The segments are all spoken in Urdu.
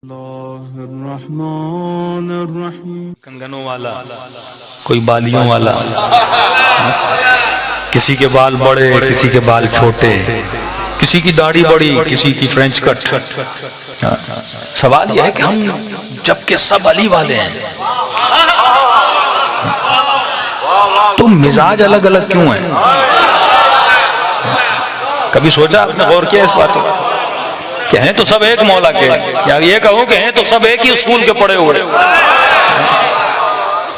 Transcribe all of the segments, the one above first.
اللہ الرحمن الرحیم. کنگنوں والا، کوئی بالیوں والا، کسی کے بال بڑے کسی کے بال چھوٹے، کسی کی داڑھی بڑی کسی کی فرینچ کٹ. سوال یہ ہے کہ ہم جبکہ سب علی والے ہیں تو مزاج الگ الگ کیوں ہیں؟ کبھی سوچا آپ نے غور کیا اس بات کو کہ ہیں تو سب ایک مولا کے، یا یہ کہوں کہ ہیں تو سب ایک ہی اسکول کے پڑھے ہوئے،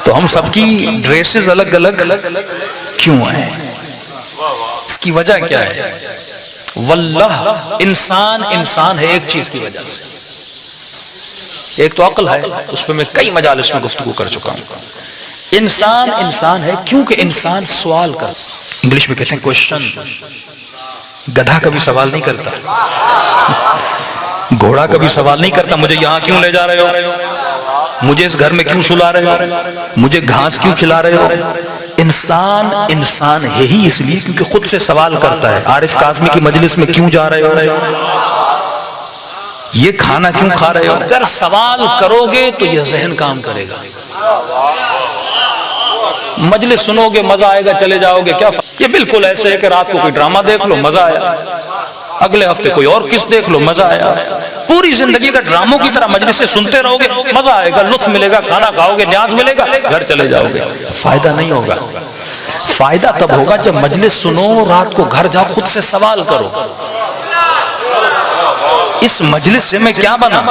تو ہم سب کی ڈریسز الگ الگ کیوں ہیں؟ اس کی وجہ کیا ہے؟ واللہ انسان ہے ایک چیز کی وجہ سے. ایک تو عقل ہے، اس پہ میں کئی مجالس میں گفتگو کر چکا ہوں. انسان ہے کیونکہ انسان سوال کر، انگلش میں کہتے ہیں کوشچن. گدھا کبھی سوال نہیں کرتا، گھوڑا کبھی سوال نہیں کرتا مجھے یہاں کیوں لے جا رہے ہو، مجھے اس گھر میں کیوں سلا رہے ہو، مجھے گھاس کیوں کھلا رہے ہو. انسان ہے ہی اس لیے کیونکہ خود سے سوال کرتا ہے. عارف کاظمی کی مجلس میں کیوں جا رہے ہو، یہ کھانا کیوں کھا رہے ہو؟ اگر سوال کرو گے تو یہ ذہن کام کرے گا. مجلس سنو گے مزہ آئے گا چلے جاؤ گے، کیا یہ بالکل ایسے ہے کہ رات کو کوئی ڈرامہ دیکھ لو مزہ آیا، اگلے ہفتے کوئی اور کس دیکھ لو مزہ آیا. پوری زندگی کا ڈراموں کی طرح مجلس سے سنتے رہو گے، مزہ آئے گا، لطف ملے گا، کھانا کھاؤ گے، نیاز ملے گا، گھر چلے جاؤ گے. فائدہ نہیں ہوگا. فائدہ تب ہوگا جب مجلس سنو، رات کو گھر جاؤ، خود سے سوال کرو اس مجلس سے میں کیا بنا.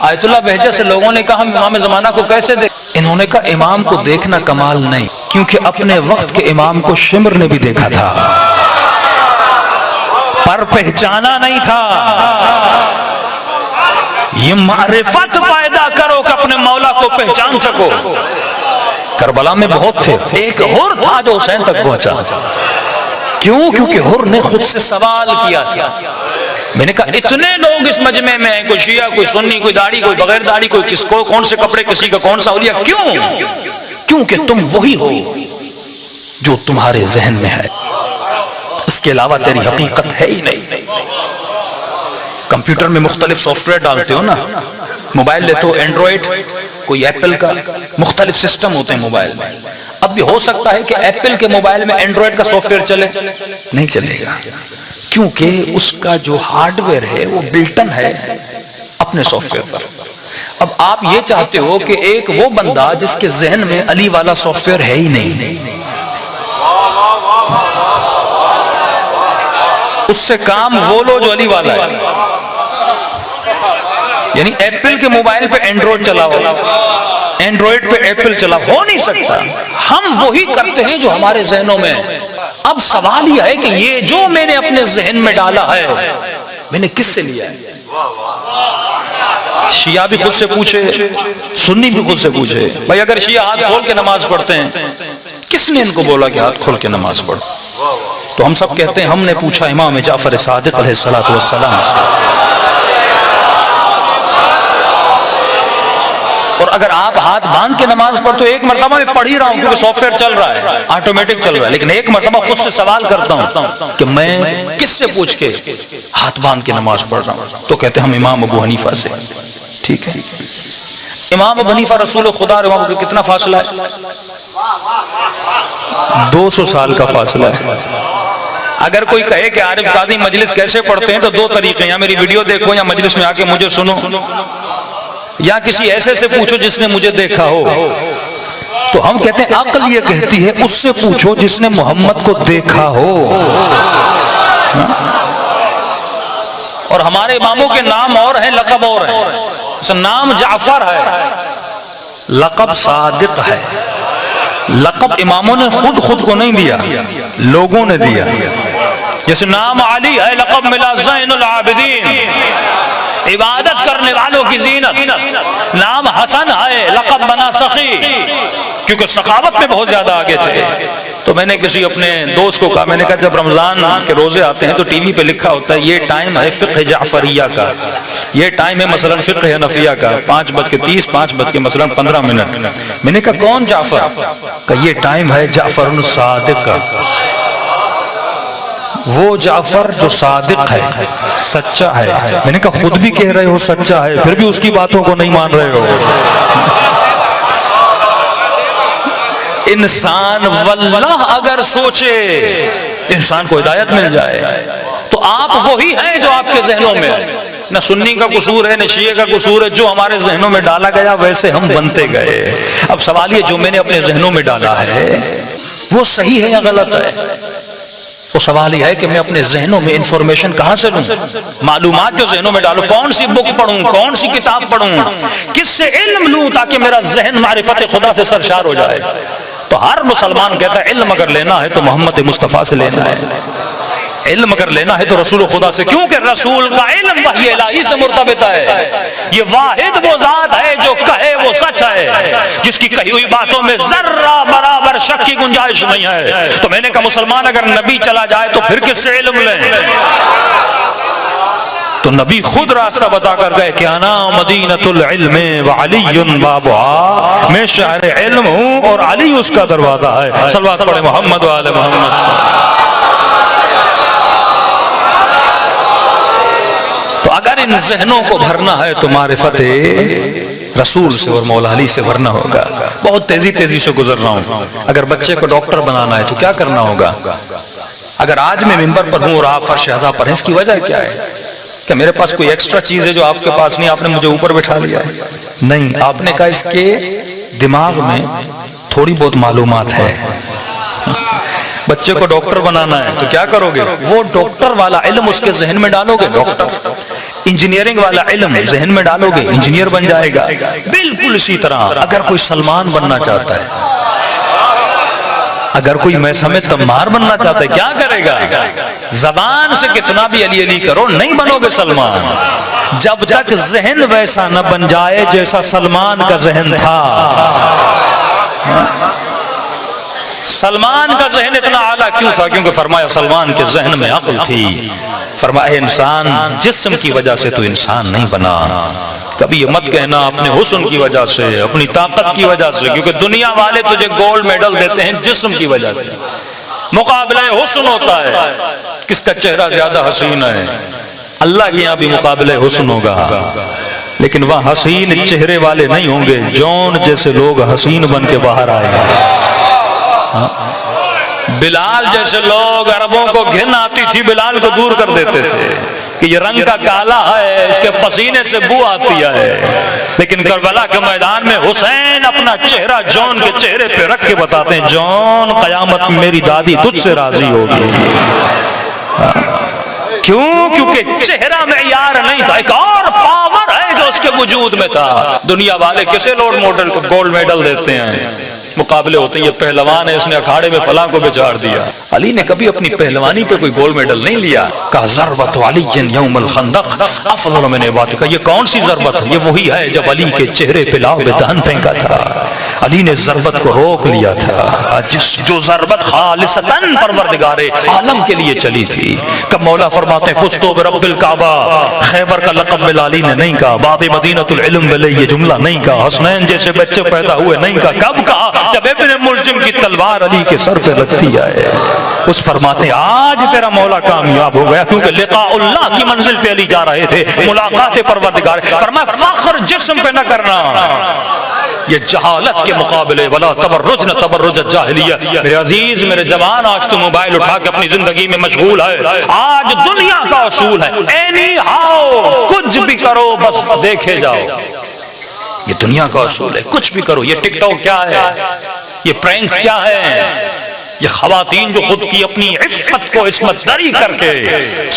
آیت اللہ بہجہ سے لوگوں نے کہا ہم امام زمانہ کو کیسے دیکھ، انہوں نے کہا امام کو دیکھنا کمال نہیں، کیونکہ اپنے وقت کے امام کو شمر نے بھی دیکھا تھا پر پہچانا نہیں تھا. یہ معرفت پیدا کرو کہ اپنے مولا کو پہچان سکو. کربلا میں بہت تھے، ایک حر تھا جو حسین تک پہنچا. کیوں؟ کیونکہ حر نے خود سے سوال کیا تھا. میں نے کہا اتنے لوگ اس مجمع میں ہیں، کوئی شیعہ، کوئی سنی، کوئی داڑھی، کوئی بغیر داڑھی، کوئی کس کو کون سے کپڑے، کسی کا کون سا اولیاء. کیوں؟ کیونکہ تم وہی ہو جو تمہارے ذہن میں ہے، اس کے علاوہ تیری حقیقت ہے ہی نہیں. کمپیوٹر میں مختلف سافٹ ویئر ڈالتے ہو نا، موبائل لیتے ہو اینڈرائڈ، کوئی ایپل کا، مختلف سسٹم ہوتے ہیں موبائل میں. اب بھی ہو سکتا ہے کہ ایپل کے موبائل میں اینڈرائڈ کا سافٹ ویئر چلے، نہیں چلے گا، کیونکہ اس کا جو ہارڈ ویئر ہے وہ بلٹن ہے اپنے سافٹ ویئر پر. اب آپ یہ چاہتے ہو کہ ایک وہ بندہ جس کے ذہن میں علی والا سافٹ ویئر ہے ہی نہیں، اس سے کام وہ لو جو علی والا ہے. یعنی ایپل کے موبائل پہ اینڈرائڈ چلاؤ، اینڈرائڈ پہ ایپل چلاؤ، ہو نہیں سکتا. ہم وہی کرتے ہیں جو ہمارے ذہنوں میں ہے. اب سوال یہ ہے کہ یہ جو میں نے اپنے ذہن میں ڈالا ہے میں نے کس سے لیا ہے؟ شیعہ بھی خود سے پوچھے، سنی بھی خود سے پوچھے. بھائی اگر شیعہ ہاتھ کھول کے نماز پڑھتے ہیں، کس نے ان کو بولا کہ ہاتھ کھول کے نماز پڑھو؟ تو ہم سب کہتے ہیں ہم نے پوچھا امام جعفر صادق علیہ السلام سے. اور اگر آپ ہاتھ باندھ کے نماز پڑھتے تو ایک مرتبہ میں پڑھ ہی رہا ہوں کیونکہ سافٹ ویئر چل رہا ہے، آٹومیٹک چل رہا ہے، لیکن ایک مرتبہ خود سے سوال کرتا ہوں کہ میں کس سے پوچھ کے ہاتھ باندھ کے نماز پڑھ رہا ہوں، تو کہتے ہیں ہم امام ابو حنیفہ سے. ٹھیک ہے، امام ابو حنیفہ رسول خدا اور امام کتنا فاصلہ ہے؟ 200 سال کا فاصلہ ہے. اگر کوئی کہے کہ عارف قاضی مجلس کیسے پڑھتے ہیں تو دو طریقے، یا میری ویڈیو دیکھو یا مجلس میں آ کے مجھے سنو، یا کسی ایسے سے پوچھو جس نے مجھے دیکھا ہو. تو ہم کہتے ہیں عقل یہ کہتی ہے اس سے پوچھو جس نے محمد کو دیکھا ہو. اور ہمارے اماموں کے نام اور ہیں، لقب اور ہیں. نام جعفر ہے، لقب صادق ہے. لقب اماموں نے خود کو نہیں دیا، لوگوں نے دیا. جیسے نام علی ہے، لقب ملا زین العابدین، عبادت کرنے والوں کی زینت. نام حسن ہے، لقب بنا سخی، کیونکہ سخاوت میں بہت زیادہ آگے تھے. تو میں نے کسی اپنے دوست کو کہا، میں نے کہا جب رمضان کے روزے آتے ہیں تو ٹی وی پہ لکھا ہوتا ہے یہ ٹائم ہے فقہ جعفریہ کا، یہ ٹائم ہے مثلا فقہ حنفیہ کا، 5:30 5 مثلا 15 منٹ. میں نے کہا کون جعفر؟ کہ یہ ٹائم ہے جعفر الصادق کا. وہ جعفر جو صادق ہے، سچا ہے. میں نے کہا خود بھی کہہ رہے ہو سچا ہے، پھر بھی اس کی باتوں کو نہیں مان رہے ہو. انسان واللہ اگر سوچے انسان کو ہدایت مل جائے تو آپ وہی ہیں جو آپ کے ذہنوں میں ہے. نہ سنی کا قصور ہے نہ شیعہ کا قصور ہے، جو ہمارے ذہنوں میں ڈالا گیا ویسے ہم بنتے گئے. اب سوال یہ جو میں نے اپنے ذہنوں میں ڈالا ہے وہ صحیح ہے یا غلط ہے؟ وہ سوال یہ ہے کہ میں اپنے ذہنوں میں انفارمیشن کہاں سے لوں، معلومات جو ذہنوں میں ڈالوں، کون سی بک پڑھوں، کون سی کتاب پڑھوں، کس سے علم لوں تاکہ میرا ذہن معرفت خدا سے سرشار ہو جائے. تو ہر مسلمان کہتا ہے علم اگر لینا ہے تو محمد مصطفیٰ سے لینا ہے، علم اگر لینا ہے تو رسول خدا سے، کیونکہ رسول کا علم وحی الہی سے مرتبط ہے. یہ واحد وہ ذات ہے جو کہے وہ سچ ہے، جس کی کہی ہوئی باتوں میں ذرہ برابر شک کی گنجائش نہیں ہے. تو میں نے کہا مسلمان اگر نبی چلا جائے تو پھر کس سے علم لیں؟ تو نبی خود راستہ بتا کر گئے کہ انا مدینۃ العلم وعلی بابها، میں شہر علم ہوں اور علی اس کا دروازہ ہے. صلوات پڑھیں محمد وآل محمد. تو اگر ان ذہنوں کو بھرنا ہے تو معرفت رسول سے اور مولا علی سے بھرنا ہوگا. بہت تیزی سے گزر رہا ہوں. اگر بچے کو ڈاکٹر بنانا ہے تو کیا کرنا ہوگا؟ اگر آج میں منبر پر ہوں اور آپ فرش اعضاء پر ہیں، اس کی وجہ کیا ہے؟ کہ میرے پاس کوئی ایکسٹرا چیز ہے جو آپ کے پاس نہیں، آپ نے مجھے اوپر بٹھا لیا ہے؟ نہیں، آپ نے کہا اس کے دماغ میں تھوڑی بہت معلومات ہے. بچے کو ڈاکٹر بنانا ہے تو کیا کرو گے؟ وہ ڈاکٹر والا علم اس کے ذہن میں ڈالو گے، ڈاکٹر. انجینئرنگ والا علم ذہن میں ڈالو گے، انجینئر بن جائے گا. بالکل اسی طرح اگر کوئی سلمان بننا چاہتا ہے، اگر کوئی میں سمجھ تمہار بننا چاہتا ہے، کیا کرے گا؟ زبان سے کتنا بھی علی علی کرو نہیں بنو گے سلمان، جب تک ذہن ویسا نہ بن جائے جیسا سلمان کا ذہن تھا. سلمان کا ذہن اتنا اعلیٰ کیوں تھا؟ کیونکہ فرمایا سلمان کے ذہن میں عقل تھی. فرمایا انسان جسم کی وجہ سے تو انسان نہیں بنا. کبھی یہ مت کہنا اپنے حسن کی وجہ سے، اپنی طاقت کی وجہ سے، کیونکہ دنیا والے تجھے گولڈ میڈل دیتے ہیں جسم کی وجہ سے. مقابلہ حسن ہوتا ہے، کس کا چہرہ زیادہ حسین ہے. اللہ کے یہاں بھی مقابلہ حسن ہوگا، لیکن وہاں حسین چہرے والے نہیں ہوں گے. جون جیسے لوگ حسین بن کے باہر آئے ہیں. بلال جیسے لوگ، عربوں کو گھن آتی تھی، بلال کو دور کر دیتے تھے کہ یہ رنگ کا کالا ہے، اس کے پسینے سے بو آتی ہے. لیکن کربلا کے میدان میں حسین اپنا چہرہ جون کے چہرے پہ رکھ کے بتاتے ہیں جون قیامت میں میری دادی تجھ سے راضی ہوگی. کیوں؟ کیونکہ چہرہ معیار نہیں تھا، ایک اور پاور ہے جو اس کے وجود میں تھا. دنیا والے کسے لوڈ ماڈل کو گولڈ میڈل دیتے ہیں، مقابلے ہوتے ہیں، یہ پہلوان ہے اس نے اکھاڑے میں فلاں کو بچار دیا. علی نے کبھی اپنی پہلوانی پہ کوئی گولڈ میڈل نہیں لیا. کہا ضربت علی یوم الخندق افضل من عبادک. یہ کون سی ضربت ہے؟ یہ وہی ہے جب علی کے چہرے پہ لاؤ دہن پھینکا تھا. علی نے ضربت کو روک لیا تھا، جو ضربت خالصتاً پروردگار عالم کے لیے چلی تھی. کب مولا فرماتے ہیں فزتو برب الکعبہ، خیبر کا لقب ملا علی نے نہیں کہا، باب مدینۃ العلم بلے یہ جملہ نہیں کہا، حسنین جیسے بچے پیدا ہوئے نہیں کہا. کب کہا؟ جب ابن ملجم کی تلوار علی کے سر پہ لگتی ہے. اس فرماتے ہیں آج تیرا مولا کامیاب ہو گیا، کیونکہ لقاء اللہ کی منزل پہ علی جا رہے تھے، ملاقات پروردگار. فرمایا فخر جسم پہ نہ کرنا، یہ جہالت کے مقابلے. ولا تبرجن تبرج الجاہلیہ. میرے عزیز، میرے جوان، آج تو موبائل اٹھا کے اپنی زندگی میں مشغول ہے. آج دنیا کا اصول ہے اینی ہاؤ، کچھ بھی کرو بس دیکھے جاؤ. یہ دنیا کا اصول ہے، کچھ بھی کرو. یہ ٹک ٹاک کیا ہے، یہ پرینکس کیا ہے، یہ خواتین جو خود کی اپنی عفت کو عصمت دری کر کے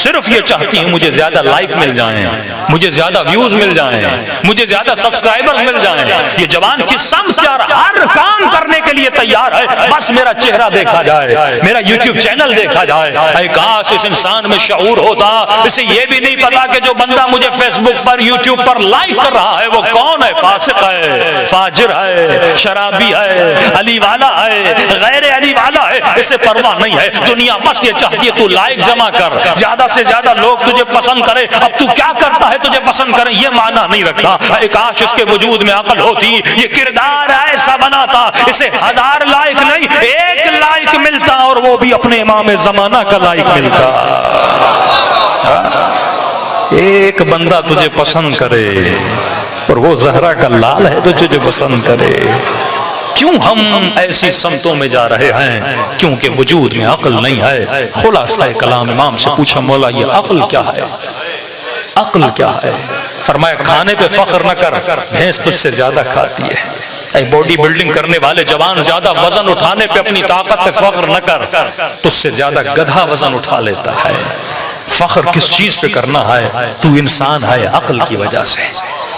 صرف یہ چاہتی ہیں مجھے زیادہ لائک مل جائیں، مجھے زیادہ ویوز مل جائیں، مجھے زیادہ سبسکرائبرز مل جائیں. یہ جوان کی سمت کیا رہا، ہر کام کرنے کے لیے تیار ہے، بس میرا چہرہ دیکھا جائے، میرا یوٹیوب چینل دیکھا جائے. اے کاش اس انسان میں شعور ہوتا، اسے یہ بھی نہیں پتا کہ جو بندہ مجھے فیس بک پر یوٹیوب پر لائک کر رہا ہے وہ کون ہے، فاسق ہے، فاجر ہے، شرابی ہے، علی والا ہے، غیر علی والا ہے اسے پرواہ نہیں ہے. دنیا بس یہ چاہتی ہے تو لائق جمع کر, زیادہ سے زیادہ لوگ تجھے پسند کرے. اب تو کیا کرتا ہے تجھے پسند کریں یہ معنی نہیں رکھتا. کاش اس کے وجود میں عقل ہوتی, یہ کردار ایسا بناتا اسے 1000 لائق نہیں 1 لائق ملتا, اور وہ بھی اپنے امام زمانہ کا لائق ملتا. ایک بندہ تجھے پسند کرے اور وہ زہرا کا لال ہے تو تجھے پسند کرے. کیوں ہم ایسی سمتوں میں جا رہے ہیں؟ کیونکہ وجود میں عقل نہیں ہے. خلاصہ کلام امام سے پوچھا مولا یہ عقل کیا ہے؟ عقل کیا ہے؟ فرمایا کھانے پہ فخر نہ کر, بھینس تجھ سے زیادہ کھاتی ہے. اے باڈی بلڈنگ کرنے والے جوان, زیادہ وزن اٹھانے پہ اپنی طاقت پہ فخر نہ کر, تجھ سے زیادہ گدھا وزن اٹھا لیتا ہے. فخر کس چیز پہ کرنا ہے؟ تو انسان ہے عقل کی وجہ سے.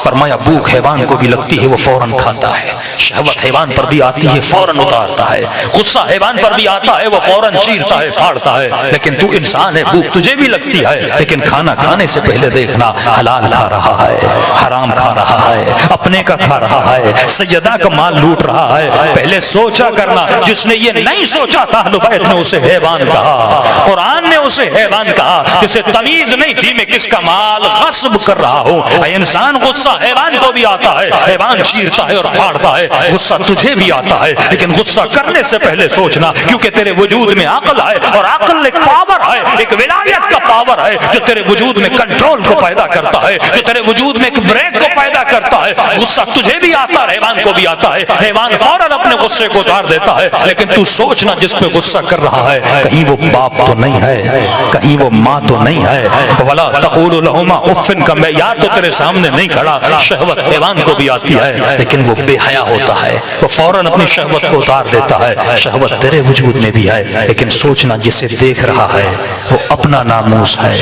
فرمایا بھوک حیوان کو بھی لگتی ہے وہ فوراً کھاتا ہے, شہوت حیوان پر بھی آتی ہے فوراً اتارتا ہے, غصہ حیوان پر بھی آتا ہے وہ فوراً چیرتا ہے پھاڑتا ہے. لیکن تو انسان ہے, بھوک تجھے بھی لگتی ہے, لیکن کھانا کھانے سے پہلے دیکھنا حلال کھا رہا ہے, حرام کھا رہا ہے, اپنے کا کھا رہا ہے, سیدہ کا مال لوٹ رہا ہے. پہلے سوچا کرنا. جس نے یہ نہیں سوچا تھا اہل بیت نے اسے حیوان کہا, قرآن نے اسے حیوان کہا. جسے تمیز نہیں تھی میں کس کا مال غصب کر رہا ہوں. اے انسان غصہ حیوان کو بھی آتا ہے, حیوان چیرتا ہے اور پھاڑتا ہے, غصہ تجھے بھی آتا ہے, لیکن غصہ کرنے سے پہلے سوچنا کیونکہ تیرے وجود میں عقل ہے, اور عقل ایک پاور ہے, ایک ولایت کا پاور ہے جو تیرے وجود میں کنٹرول کو پیدا کرتا ہے, جو تیرے وجود میں ایک بریک کو پیدا کرتا ہے. غصہ تجھے بھی آتا ہے, حیوان کو بھی آتا ہے, حیوان فوراً اپنے غصے کو اتار دیتا ہے. لیکن تو سوچنا جس پہ غصہ کر رہا ہے کہیں وہ باپ تو نہیں ہے, کہیں وہ ماں تو نہیں ہے. وَلَا تَقُولُ لَهُمَا اُفٍّ کا معیار تو تیرے سامنے نہیں کھڑا. شہوت حیوان کو بھی آتی ہے لیکن وہ بے حیا ہوتا ہے, وہ فوراً اپنی شہوت کو اتار دیتا ہے. شہوت تیرے وجود میں بھی ہے, لیکن سوچنا جسے دیکھ رہا ہے وہ اپنا ناموس ہے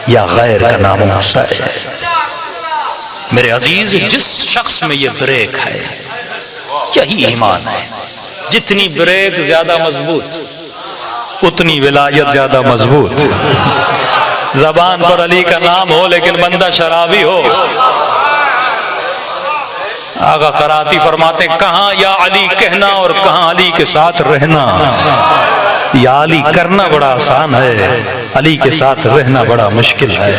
یا غیر کا ناموس ہے. میرے عزیز جس شخص میں یہ بریک ہے یہی ایمان ہے. جتنی بریک زیادہ مضبوط اتنی ولایت زیادہ مضبوط. زبان پر علی کا نام ہو لیکن بندہ شرابی ہو. آقا قراتی فرماتے کہاں یا علی کہنا اور کہاں علی کے ساتھ رہنا. یا علی کرنا بڑا آسان ہے, علی کے ساتھ رہنا بڑا مشکل ہے.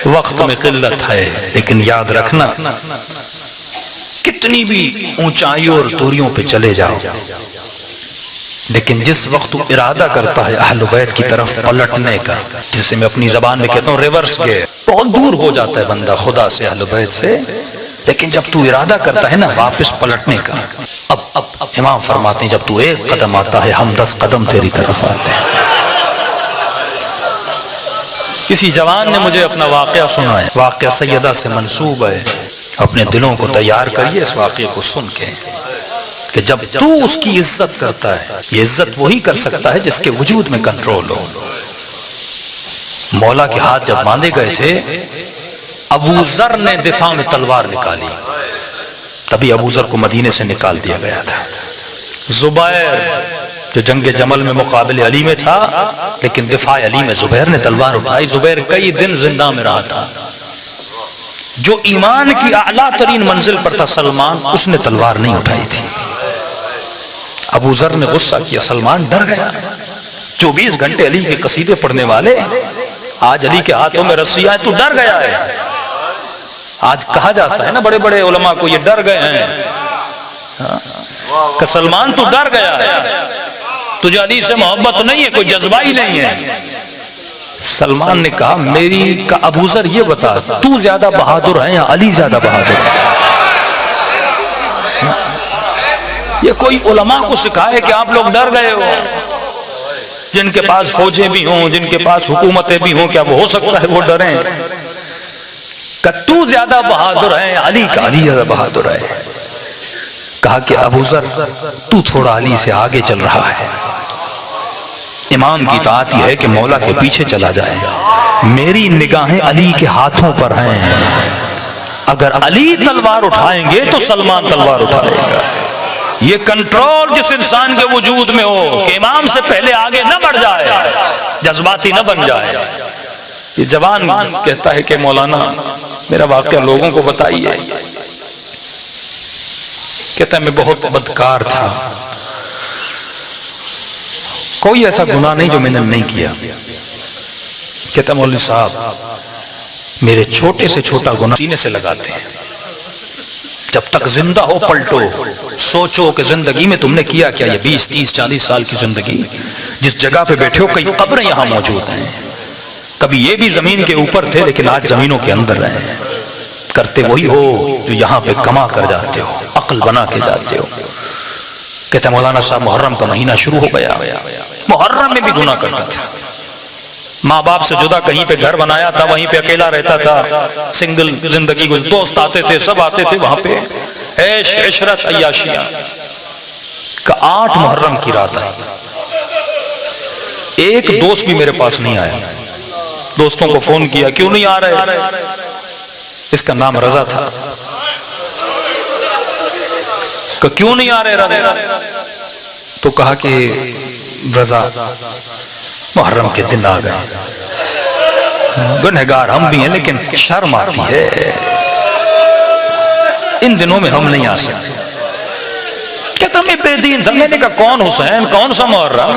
وقت میں قلت ہے لیکن یاد رکھنا کتنی بھی اونچائیوں اور دوریوں پہ چلے جاؤ, لیکن جس وقت تو ارادہ کرتا ہے اہل بیت کی طرف پلٹنے کا, جسے میں اپنی زبان میں کہتا ہوں ریورس گیئر, بہت دور ہو جاتا ہے بندہ خدا سے اہل بیت سے, لیکن جب تو ارادہ کرتا ہے نا واپس پلٹنے کا, اب امام فرماتے ہیں جب تو 1 قدم آتا ہے ہم 10 قدم تیری طرف آتے ہیں. کسی جوان نے مجھے اپنا واقعہ سنا ہے, واقعہ سیدہ سے منسوب ہے. اپنے دلوں کو تیار کریے اس واقعے کو سن کے کہ جب تو اس کی عزت کرتا ہے, یہ عزت وہی کر سکتا ہے جس کے وجود میں کنٹرول ہو. مولا کے ہاتھ جب باندھے گئے تھے ابو ذر نے دفاع میں تلوار نکالی, تبھی ابو ذر کو مدینے سے نکال دیا گیا تھا. زبیر جو جنگ جمل میں مقابل علی میں تھا لیکن دفاع علی میں زبیر نے تلوار اٹھائی. زبیر کئی دن زندہ میں رہا تھا. جو ایمان کی اعلیٰ ترین منزل پر تھا سلمان, اس نے تلوار نہیں اٹھائی تھی. ابو ذر نے غصہ کیا, سلمان ڈر گیا. 24 گھنٹے علی کے قصیدے پڑھنے والے آج علی کے ہاتھوں میں رسیاں تو ڈر گیا ہے. آج کہا جاتا ہے نا بڑے بڑے علماء کو یہ ڈر گئے ہیں کہ سلمان تو ڈر گیا ہے, تجھے علی سے محبت نہیں ہے, کوئی جذبہ ہی نہیں ہے. سلمان نے کہا میری کا ابو ذر یہ بتا تو زیادہ بہادر ہے یا علی زیادہ بہادر ہے؟ یہ کوئی علماء کو سکھائے کہ آپ لوگ ڈر گئے ہو, جن کے پاس فوجیں بھی ہوں, جن کے پاس حکومتیں بھی ہوں, کیا وہ ہو سکتا ہے وہ ڈریں؟ کہ تو زیادہ بہادر ہے علی کا علی زیادہ بہادر ہے. کہا کہ ابو ذر تو تھوڑا علی سے آگے چل رہا ہے, امام کی اطاعت یہ ہے کہ مولا کے پیچھے چلا جائے. میری نگاہیں علی کے ہاتھوں پر ہیں, اگر علی تلوار اٹھائیں گے تو سلمان تلوار اٹھائے گا. یہ کنٹرول جس انسان کے وجود میں ہو کہ امام سے پہلے آگے نہ بڑھ جائے, جذباتی نہ بن جائے. یہ جوان کہتا ہے کہ مولانا میرا واقعہ لوگوں کو بتائیے. کہتا ہے میں بہت بدکار تھا, کوئی ایسا گناہ نہیں جو میں نے نہیں کیا. کہتا مولوی صاحب میرے چھوٹے سے چھوٹا گناہ سینے سے لگاتے ہیں. جب تک زندہ ہو پلٹو، سوچو کہ زندگی میں تم نے کیا کیا. یہ 20 30 40 سال کی زندگی، جس جگہ پہ بیٹھے ہو کئی قبریں یہاں موجود ہیں. کبھی یہ بھی زمین کے اوپر تھے لیکن آج زمینوں کے اندر رہے. کرتے وہی ہو جو یہاں پہ کما کر جاتے ہو، عقل بنا کے جاتے ہو. کہتے ہیں مولانا صاحب محرم کا مہینہ شروع ہو گیا، محرم میں بھی گناہ کرتا تھا. ماں باپ سے جدا کہیں پہ گھر بنایا تھا، وہیں پہ اکیلا رہتا تھا، سنگل زندگی کو. دوست آتے تھے، سب آتے تھے وہاں پہ، عیش عشرت عیاشیاں. کا 8 محرم کی رات آئی، ایک دوست بھی میرے پاس نہیں آیا. دوستوں کو فون کیا، کیوں نہیں آ رہے؟ اس کا نام رضا تھا. کہ کیوں نہیں آ رہے رضا؟ تو کہا کہ رضا محرم کے دن آ گئے، گنہگار ہم بھی ہیں لیکن شرم آتی ہے، ان دنوں میں ہم نہیں آ سکتے. کہتا میں بے دین تھا. میں نے کہا کون حسین، کون سا محرم؟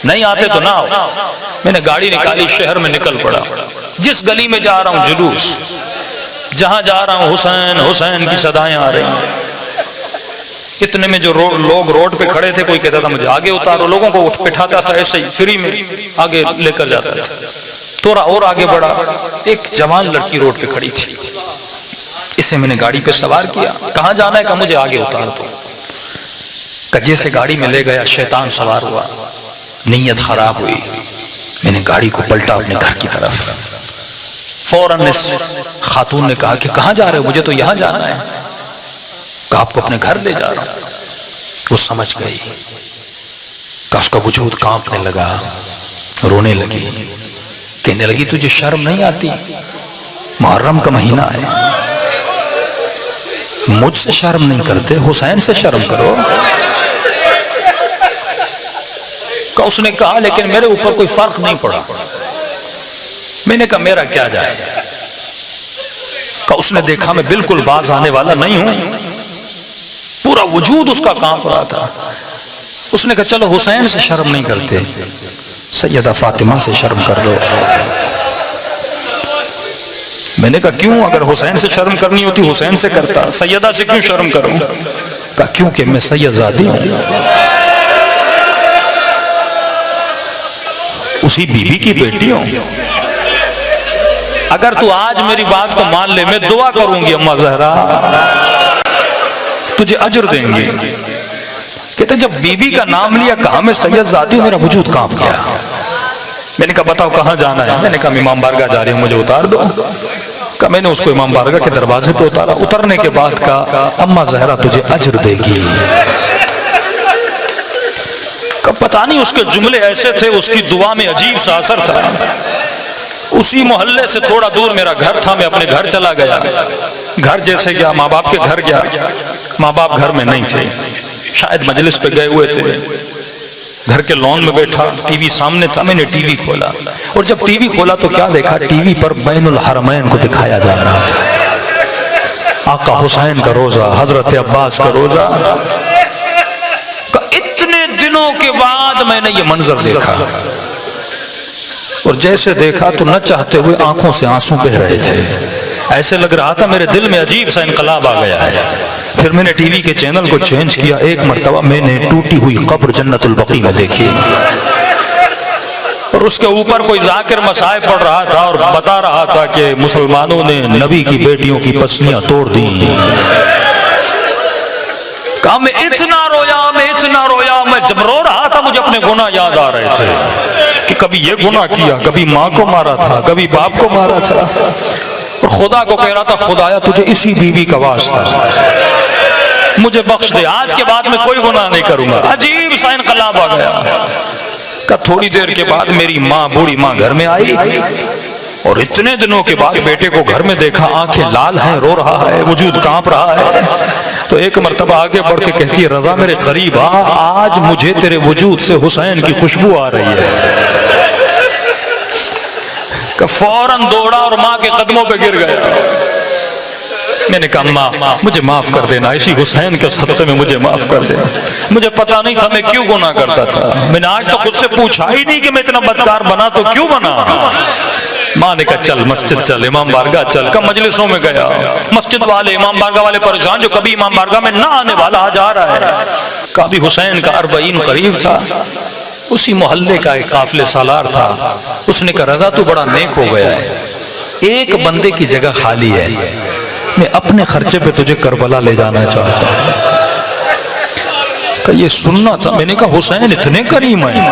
نہیں آتے تو نہ آؤ. میں نے گاڑی نکالی، شہر میں نکل پڑا. جس گلی میں جا رہا ہوں جلوس، جہاں جا رہا ہوں حسین حسین کی صدائیں آ رہی ہیں. اتنے میں جو لوگ روڈ پہ کھڑے تھے، کوئی کہتا تھا مجھے آگے اتارو، لوگوں کو بٹھاتا تھا ایسے ہی فری میں آگے لے کر جاتا تھا. تھوڑا اور آگے بڑھا، ایک جوان لڑکی روڈ پہ کھڑی تھی. اسے میں نے گاڑی پہ سوار کیا. کہاں جانا ہے؟ کہ مجھے آگے اتار دو. کہ جیسے گاڑی میں لے گیا شیطان سوار ہوا، نیت خراب ہوئی. میں نے گاڑی کو پلٹا اپنے گھر کی طرف. فوراً اس خاتون نے کہا کہ کہاں جا رہے ہو؟ مجھے تو یہاں جانا ہے. کہ آپ کو اپنے گھر لے جا رہا ہوں. وہ سمجھ گئی کہ اس کا وجود کانپنے لگا، رونے لگی، کہنے لگی تجھے شرم نہیں آتی؟ محرم کا مہینہ ہے، مجھ سے شرم نہیں کرتے، حسین سے شرم کرو. کہ اس نے کہا لیکن میرے اوپر کوئی فرق نہیں پڑا. میں نے کہا میرا کیا جائے. کہ اس نے دیکھا میں بالکل باز آنے والا نہیں ہوں، پورا وجود اس کا کانپ رہا تھا. اس نے کہا چلو حسین سے شرم نہیں کرتے، سیدہ فاطمہ سے شرم کر لو. میں نے کہا کیوں؟ اگر حسین سے شرم کرنی ہوتی حسین سے کرتا، سیدہ سے کیوں شرم کروں؟ کہا کیونکہ میں سید زادی ہوں، اسی بی بی کی بیٹی ہوں. اگر تو آج میری بات کو مان لے، میں دعا کروں گی اماں زہرا تجھے اجر دیں گے. کہتے جب بی بی کا نام لیا، کہا میں سید زادی ہوں، میرا وجود کانپ گیا. میں نے کہا بتاؤ کہاں جانا ہے؟ میں نے کہا امام بارگاہ جا رہی ہوں، مجھے اتار دو. کہا میں نے اس کو امام بارگاہ کے دروازے پہ اتارا. اترنے کے بعد کہا اماں زہرا تجھے اجر دے گی. کہ پتہ نہیں اس کے جملے ایسے تھے، اس کی دعا میں عجیب سا اثر تھا. اسی محلے سے تھوڑا دور میرا گھر تھا، میں اپنے گھر چلا گیا. گھر جیسے گیا، ماں باپ کے گھر گیا. ماں باپ گھر میں نہیں تھے، شاید مجلس پہ گئے ہوئے تھے. گھر کے لون میں بیٹھا، ٹی وی سامنے تھا. میں نے ٹی وی کھولا، اور جب ٹی وی کھولا تو کیا دیکھا؟ ٹی وی پر بین الحرمین کو دکھایا جا رہا تھا. آقا حسین کا روزہ، حضرت عباس کا روزہ. اتنے دنوں کے بعد میں نے یہ منظر دیکھا، اور جیسے دیکھا تو نہ چاہتے ہوئے آنکھوں سے آنسو بہہ رہے تھے. ایسے لگ رہا تھا میرے دل میں عجیب سا انقلاب آ گیا ہے. پھر میں نے ٹی وی کے چینل کو چینج کیا. ایک مرتبہ میں نے ٹوٹی ہوئی قبر جنت البقیع میں دیکھی، اور اس کے اوپر کوئی ذاکر مصائب پڑھ رہا تھا اور بتا رہا تھا کہ مسلمانوں نے نبی کی بیٹیوں کی پسلیاں توڑ دی. کہا میں اتنا رویا، میں جب رو رہا تھا مجھے اپنے گناہ یاد آ رہے تھے کہ کبھی یہ گناہ کیا، کبھی ماں کو مارا تھا، کبھی باپ کو مارا تھا. اور خدا کو کہہ رہا تھا خدایا تجھے اسی بی بی کا واسطہ مجھے بخش دے، آج کے بعد میں کوئی گناہ نہیں کروں گا. عجیب سا انقلاب آ گیا. کہ تھوڑی دیر کے بعد میری ماں، بوڑھی ماں گھر میں آئی، اور اتنے دنوں کے بعد بیٹے کو گھر میں دیکھا، آنکھیں لال ہیں، رو رہا ہے، وجود کانپ رہا ہے. تو ایک مرتبہ آگے بڑھ کے کہتی ہے رضا میرے قریب آ، آج مجھے تیرے وجود سے حسین کی خوشبو آ رہی ہے. کہ فوراً دوڑا اور ماں کے قدموں پہ گر گیا. میں نے کہا اماں مجھے معاف کر دینا، اسی حسین کے صدقے میں مجھے معاف کر دینا، مجھے پتا نہیں تھا میں کیوں گناہ کرتا تھا، میں نے آج تو خود سے پوچھا ہی نہیں کہ میں اتنا بدکار بنا تو کیوں بنا۔ ماں نے کہا چل مسجد چل، امام بارگاہ چل۔ کب مجلسوں میں گیا، مسجد والے امام بارگاہ والے پریشان، جو کبھی امام بارگاہ میں نہ آنے والا آج آ رہا ہے۔ کبھی حسین کا 40 قریب تھا، اسی محلے کا ایک قافلے سالار تھا، اس نے کہا رضا تو بڑا نیک ہو گیا ہے، ایک بندے کی جگہ خالی ہے، میں اپنے خرچے پہ تجھے کربلا لے جانا چاہتا ہوں۔ کہ یہ سننا تھا، میں نے کہا حسین اتنے کریم ہیں،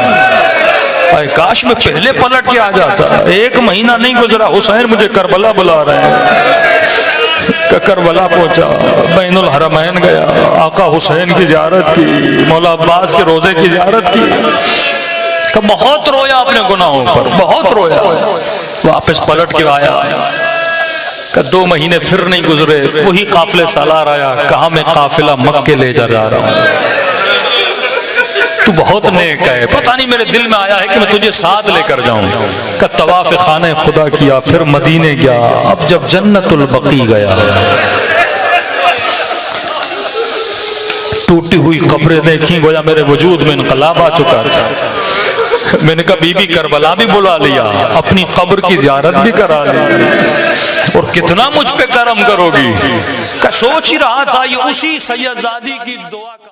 اے کاش میں پہلے پلٹ کے آ جاتا، 1 مہینہ نہیں گزرا حسین مجھے کربلا بلا رہے ہیں۔ کہ کربلا پہنچا، بین الحرمین گیا، آقا حسین کی زیارت کی، مولا عباس کے روزے کی زیارت کی، کہ بہت رویا اپنے گناہوں پر، بہت رویا، واپس پلٹ کے آیا۔ کہ 2 مہینے پھر نہیں گزرے، وہی قافلے سالار آیا، کہا میں قافلہ مکے لے جا رہا ہوں، تو بہت نیک ہے، پتہ نہیں میرے دل میں آیا ہے کہ میں تجھے ساتھ لے کر جاؤں۔ کہ طواف خانہ خدا کیا، پھر مدینے گیا، اب جب جنت البقیع گیا، ٹوٹی ہوئی قبریں دیکھیں، گویا میرے وجود میں انقلاب آ چکا تھا۔ میں نے کہا بی بی کربلا بھی بلا لیا، اپنی قبر کی زیارت بھی کرا لی، اور کتنا مجھ پہ کرم کرو گی۔ کہ سوچ ہی رہا تھا یہ اسی سید زادی کی دعا کا